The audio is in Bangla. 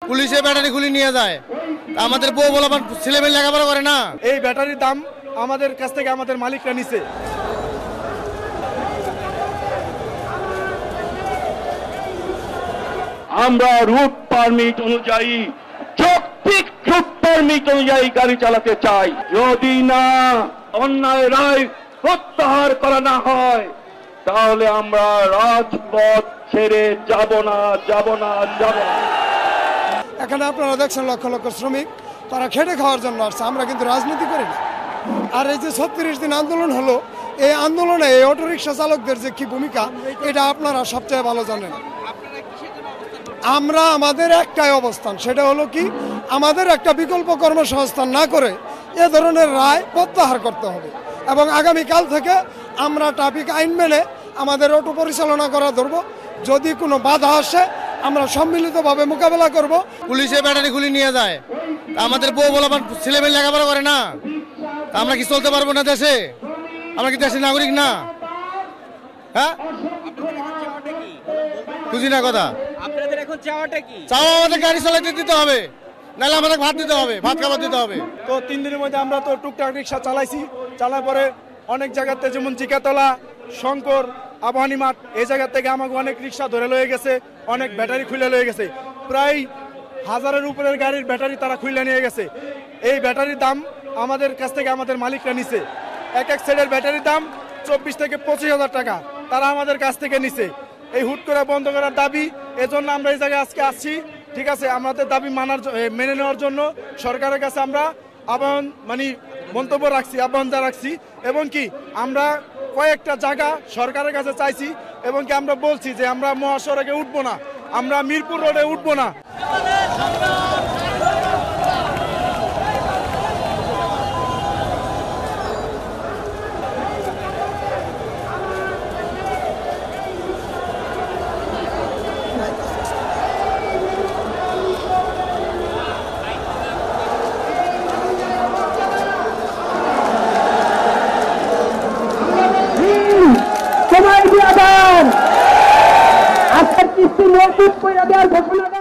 পুলিশে ব্যাটারি খুলে নিয়ে যায়। আমাদের বউ বলাবার ছেলেমেয়ে লেখাপড়া করে না। এই ব্যাটারির দাম আমাদের কাছ থেকে আমাদের মালিকরা নিছে। আমরা রুট পারমিট অনুযায়ী যৌক্তিক রুট পারমিট অনুযায়ী গাড়ি চালাতে চাই। যদি না অন্যায় রায় প্রত্যাহার করা না হয় তাহলে আমরা রাজপথ ছেড়ে যাব না। এখানে আপনারা দেখছেন লক্ষ লক্ষ শ্রমিক, তারা খেটে খাওয়ার জন্য আসছে। আমরা কিন্তু রাজনীতি করি না। আর এই যে 36 দিন আন্দোলন হলো, এই আন্দোলনে এই অটোরিকশা চালকদের যে কি ভূমিকা, এটা আপনারা সবচেয়ে ভালো জানেন। আমরা আমাদের একটাই অবস্থান, সেটা হলো কি, আমাদের একটা বিকল্প কর্মসংস্থান না করে এ ধরনের রায় প্রত্যাহার করতে হবে এবং আগামীকাল থেকে আমরা ট্রাফিক আইন মেনে আমাদের অটো পরিচালনা করা ধরবো। যদি কোনো বাধা আসে আমরা সম্মিলিতভাবে মোকাবেলা করব। পুলিশে ব্যাটারি খুলে নিয়ে যায়। আমাদের বউ বলাবার ছেলেমেয়ে লেখাপড়া করে না। আমরা কি চলতে পারবো না দেশে? আমরা কি দেশের নাগরিক না? হ্যাঁ, বুঝি না কথা। আপনাদের এখন চাওয়াটা কি? চাও আমাদের গাড়ি চালাতে দিতে হবে, নাহলে আমাদের ভাত দিতে হবে, ভাত খাবার দিতে হবে। তো 3 দিনের মধ্যে আমরা তো টুকটাক রিক্সা চালাইছি। চালার পরে অনেক জায়গাতে যেমন জিকাতলা, শঙ্কর, আবাহনী মাঠ, এই জায়গা থেকে আমাকে অনেক রিক্সা ধরে লয়ে গেছে, অনেক ব্যাটারি খুলে লয়ে গেছে। প্রায় 1000-এর উপরের গাড়ির ব্যাটারি তারা খুলে নিয়ে গেছে। এই ব্যাটারির দাম আমাদের কাছ থেকে আমাদের মালিকরা নিছে। এক সেটের ব্যাটারির দাম 24 থেকে 25,000 টাকা তারা আমাদের কাছ থেকে নিছে। এই হুট করে বন্ধ করার দাবি, এজন্য আমরা এই জায়গায় আজকে আসছি। ঠিক আছে, আমাদের দাবি মেনে নেওয়ার জন্য সরকারের কাছে আমরা মন্তব্য রাখছি, আহ্বান রাখছি। এবং কি আমরা কয়েকটা জায়গা সরকারের কাছে চাইছি এবং কি আমরা বলছি যে আমরা মহাসড়কে উঠবো না, আমরা মিরপুর রোডে উঠবো না। সময় দিয়ে দেন, আজকের কিস্তি মৌকুব করে দেওয়ার ঘোষণা